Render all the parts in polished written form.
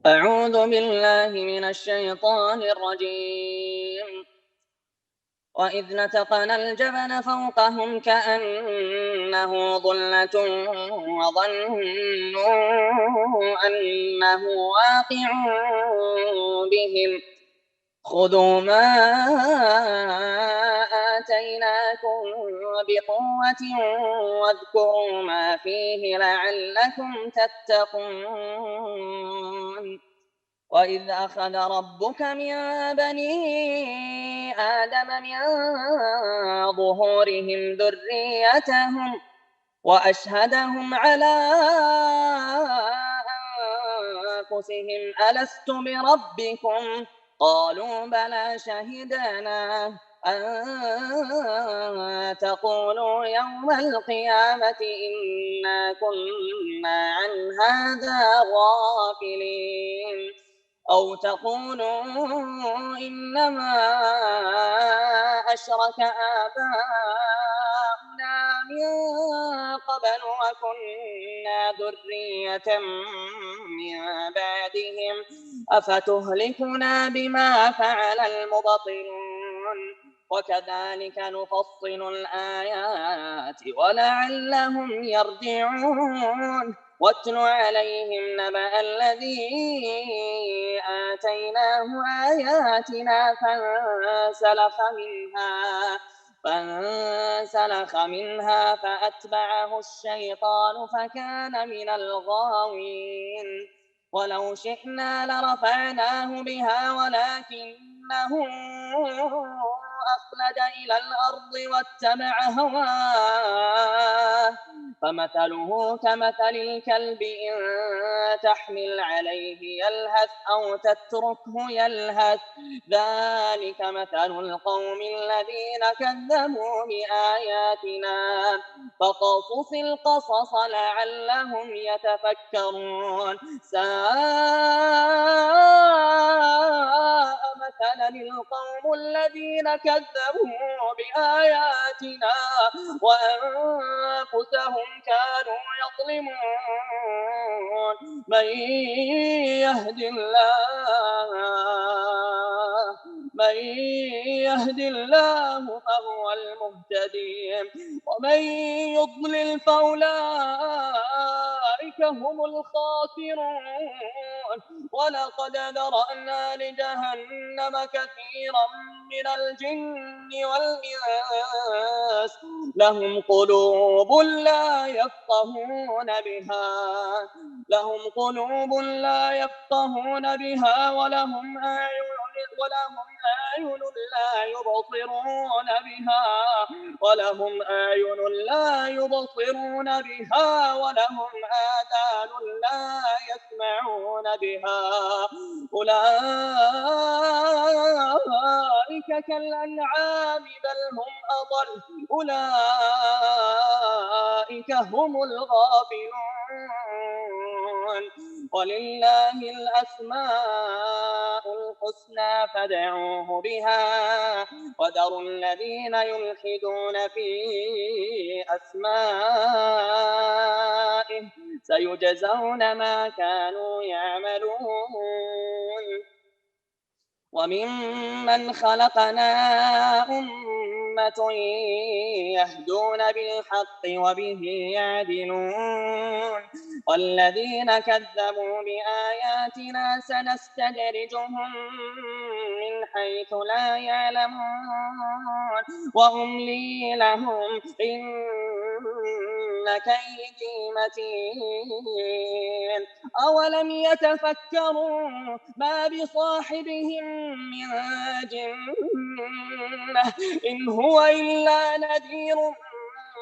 أعوذ بالله من الشيطان الرجيم. وإذ نتقنا الجبل فوقهم كأنه ظلة وظنوا أنه واقع بهم خذوا ما آتيناكم بقوة واذكروا ما فيه لعلكم تتقون. وإذ أخذ ربك من بني آدم من ظهورهم ذريتهم وأشهدهم على أنفسهم ألست بربكم قالوا بلى شهدنا أن تقولوا يوم القيامة إنا كنا عن هذا غافلين أو تقولوا إنما أشرك آباؤنا من قبل وكنا ذرية من بعدهم أفتهلكنا بما فعل المبطلون وكذلك نفصل الآيات ولعلهم يرجعون. واتل عليهم نبأ الذي آتيناه آياتنا فانسلخ منها فأتبعه الشيطان فكان من الغاوين. ولو شئنا لرفعناه بها ولكنه أخلد إلى الأرض واتبع هواه فمثله كمثل الكلب إن تحمل عليه يلهث أو تتركه يلهث ذلك مثل القوم الذين كذبوا بآياتنا فقصص القصص لعلهم يتفكرون. ساء مثلا القوم الذين كذبوا بآياتنا وأنفسهم كانوا يظلمون. من يهد الله فهو المهتدي ومن يضلل فأولئك هم الخاسرون. ولقد ذرأنا لجهنم كثيرا من الجن والإنس لهم قلوب لا يفقهون بها ولهم أعين لا يبصرون بها ولهم آذان لا يسمعون بها أولئك كالأنعام بل هم أضل أولئك هم الغافلون. ولله الأسماء الحسنى فادعوه بها وذروا الذين يلحدون في أسمائه سيجزون ما كانوا يعملون. وممن خلقنا أمة يهدون بالحق وبه يعدلون والذين كذبوا بآياتنا سنستدرجهم من حيث لا يعلمون وأملي لهم إن كيدي متين. أولم يتفكروا ما بصاحبهم من جنة إن هو إلا نذير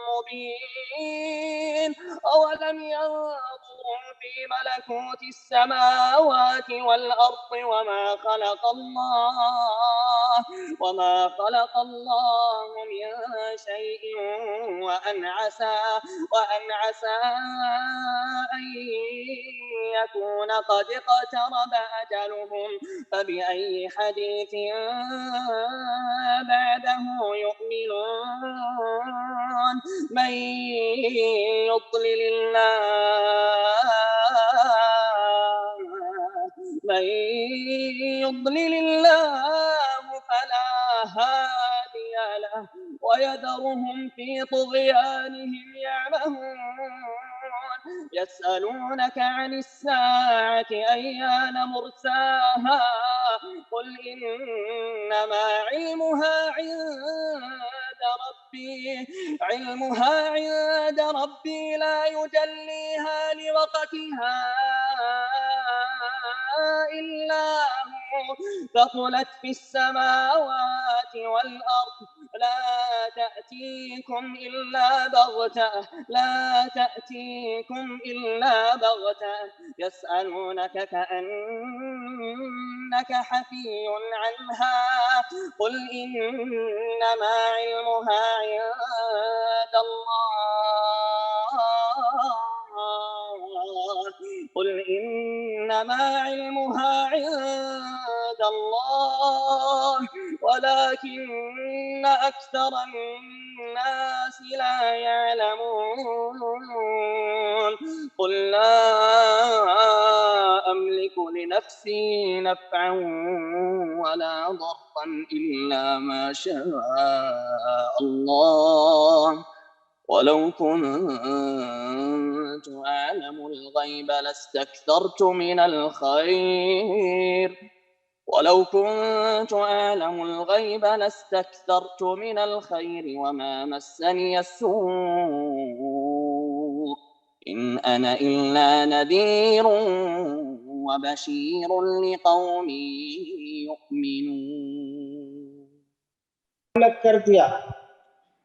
مبين. أولم ينظروا في ملكوت السماوات والأرض وما خلق الله من شيء وأن عسى أن يكون قد اقترب أجلهم فبأي حديث بعده يؤمنون. من يضلل الله يضلل الله فلا هادي له ويذرهم في طغيانهم يعمهون يسألونك عن الساعة أيان مرساها قل إنما علمها عند ربي لا يجليها لوقتها إلا هو ثقلت في السماوات والأرض لا تأتيكم إلا بغتة يسألونك كأنك حفي عنها قل إنما علمها عند الله ولكن أكثر الناس لا يعلمون قل لا أملك لنفسي نفعا ولا ضرا إلا ما شاء الله ولو كنت أعلم الغيب لاستكثرت من الخير وما مسني السوء إن أنا إلا نذير وبشير لقوم يؤمنون کر دیا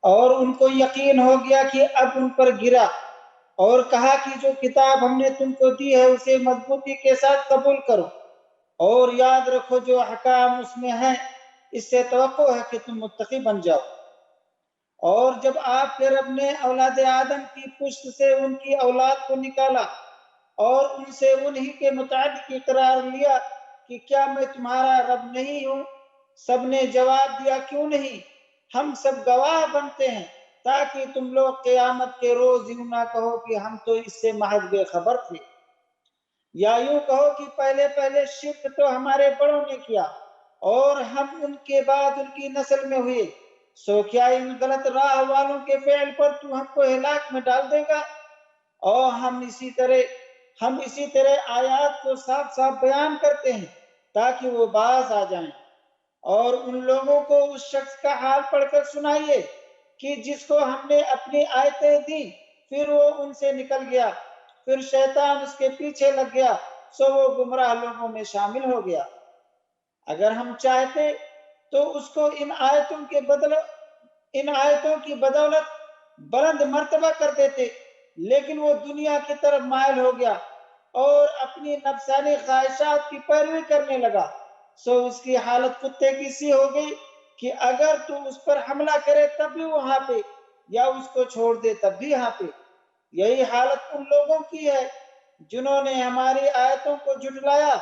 اور ان کو یقین ہو گیا کہ اب ان پر گرا اور کہا کہ جو کتاب ہم نے تم کو دی ہے اسے مضبوطی کے ساتھ قبول کرو اور یاد رکھو جو احکام اس میں ہیں اس سے توقع ہے کہ تم متقی بن جاؤ اور جب آپ کے رب نے اولاد آدم کی پشت سے ان کی اولاد کو نکالا اور ان سے انہی کے متعلق اقرار لیا کہ کیا میں تمہارا رب نہیں ہوں سب نے جواب دیا کیوں نہیں ہم سب گواہ بنتے ہیں تاکہ تم لوگ قیامت کے روز یوں نہ کہو کہ ہم تو اس سے محض بے خبر تھے یا یوں کہو کہ پہلے شرک تو ہمارے بڑوں نے کیا اور ہم ان کے بعد ان کی نسل میں ہوئے سو کیا ان غلط راہ والوں کے فعل پر تو ہم کو ہلاک میں ڈال دے گا اور ہم اسی طرح آیات کو صاف صاف بیان کرتے ہیں تاکہ وہ باز آ جائیں اور ان لوگوں کو اس شخص کا حال پڑھ کر سنائیے کہ جس کو ہم نے اپنی آیتیں دی پھر وہ ان سے نکل گیا پھر شیطان اس کے پیچھے لگ گیا سو وہ گمراہ لوگوں میں شامل ہو گیا اگر ہم چاہتے تو اس کو ان آیتوں کی بدولت بلند مرتبہ کر دیتے لیکن وہ دنیا کی طرف مائل ہو گیا اور اپنی نفسانی خواہشات کی پیروی کرنے لگا سو اس کی حالت کتے کی سی ہو گئی کہ اگر تو اس پر حملہ کرے تب بھی وہاں پہ یا اس کو چھوڑ دے تب بھی یہاں پہ یہی حالت ان لوگوں کی ہے جنہوں نے ہماری آیتوں کو جھٹلایا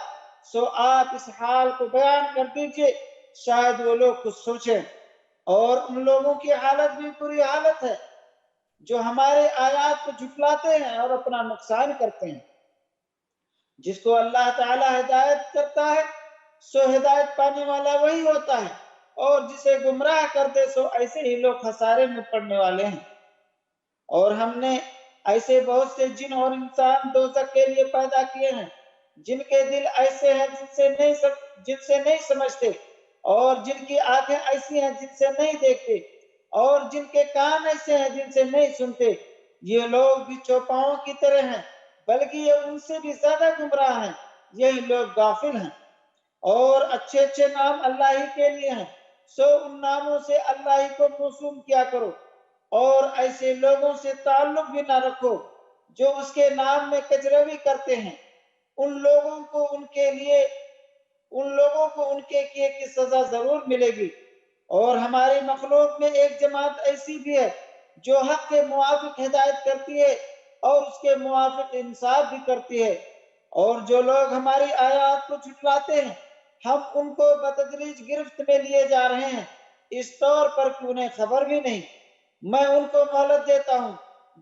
سو آپ اس حال کو بیان کر دیجئے شاید وہ لوگ کچھ سوچیں اور ان لوگوں کی حالت بھی بری حالت ہے جو ہمارے آیات کو جھٹلاتے ہیں اور اپنا نقصان کرتے ہیں جس کو اللہ تعالی ہدایت کرتا ہے سو ہدایت پانے والا وہی ہوتا ہے اور جسے گمراہ کرتے سو ایسے ہی لوگ خسارے میں پڑنے والے ہیں اور ہم نے ایسے بہت سے جن اور انسان دوزخ کے لیے پیدا کیے ہیں جن کے دل ایسے ہیں جن سے نہیں سمجھتے اور جن کی آنکھیں ایسی ہیں جن سے نہیں دیکھتے اور جن کے کان ایسے ہیں جن سے نہیں سنتے یہ لوگ بھی چوپاؤں کی طرح ہیں بلکہ یہ ان سے بھی زیادہ گمراہ ہیں یہی لوگ غافل ہیں اور اچھے نام اللہ ہی کے لیے ہیں سو ان ناموں سے اللہ ہی کو موسوم کیا کرو اور ایسے لوگوں سے تعلق بھی نہ رکھو جو اس کے نام میں کجروی کرتے ہیں ان لوگوں کو ان کے کیے کی سزا ضرور ملے گی اور ہماری مخلوق میں ایک جماعت ایسی بھی ہے جو حق کے موافق ہدایت کرتی ہے اور اس کے موافق انصاف بھی کرتی ہے اور جو لوگ ہماری آیات کو جھٹلاتے ہیں ہم ان کو بتدریج گرفت میں لیے جا رہے ہیں اس طور پر کہ انہیں خبر بھی نہیں میں ان کو مہلت دیتا ہوں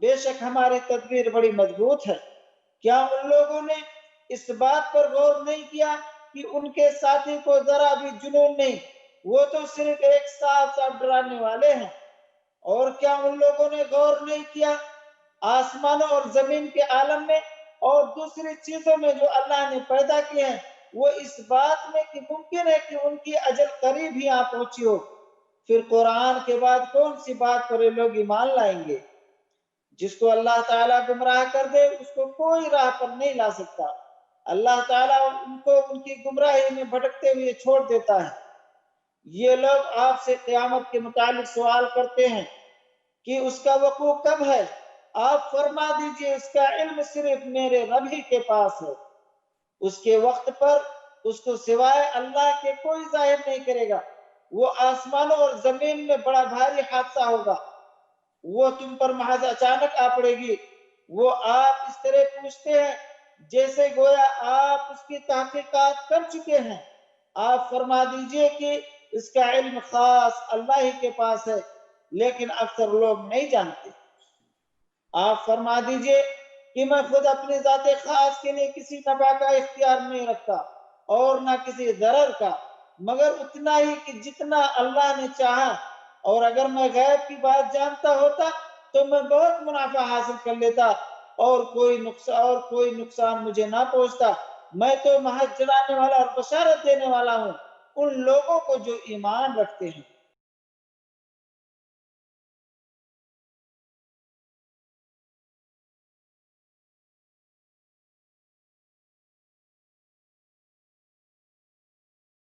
بے شک ہماری تدبیر بڑی مضبوط ہے کیا ان لوگوں نے اس بات پر غور نہیں کیا کہ کہ ان کے ساتھی کو ذرا بھی جنون نہیں، وہ تو صرف ایک صاف صاف ڈرانے والے ہیں۔ اور کیا ان لوگوں نے غور نہیں کیا آسمانوں اور زمین کے عالم میں اور دوسری چیزوں میں جو اللہ نے پیدا کیے ہیں، وہ اس بات میں کہ ممکن ہے کہ ان کی اجل قریب ہی آ پہنچی ہو؟ پھر قرآن کے بعد کون سی بات پر یہ لوگ ایمان لائیں گے؟ جس کو اللہ تعالیٰ گمراہ کر دے اس کو کوئی راہ پر نہیں لا سکتا۔ اللہ تعالیٰ ان کو ان کی گمراہی میں بھٹکتے ہوئے چھوڑ دیتا ہے۔ یہ لوگ آپ سے قیامت کے متعلق سوال کرتے ہیں کہ اس کا وقوع کب ہے؟ آپ فرما دیجئے اس کا علم صرف میرے رب ہی کے پاس ہے۔ اس کے وقت پر اس کو سوائے اللہ کے کوئی ظاہر نہیں کرے گا۔ وہ آسمانوں اور زمین میں بڑا بھاری حادثہ ہوگا، وہ تم پر محض اچانک آ پڑے گی۔ وہ آپ اس طرح پوچھتے ہیں جیسے گویا آپ اس کی تحقیقات کر چکے ہیں۔ آپ فرما دیجئے کہ اس کا علم خاص اللہ ہی کے پاس ہے، لیکن اکثر لوگ نہیں جانتے۔ آپ فرما دیجئے کہ میں خود اپنی ذات خاص کے لیے کسی نفع کا اختیار نہیں رکھتا اور نہ کسی ضرر کا، مگر اتنا ہی کہ جتنا اللہ نے چاہا، اور اگر میں غیب کی بات جانتا ہوتا تو میں بہت منافع حاصل کر لیتا اور کوئی نقصان مجھے نہ پہنچتا۔ میں تو محض جلانے والا اور بشارت دینے والا ہوں ان لوگوں کو جو ایمان رکھتے ہیں۔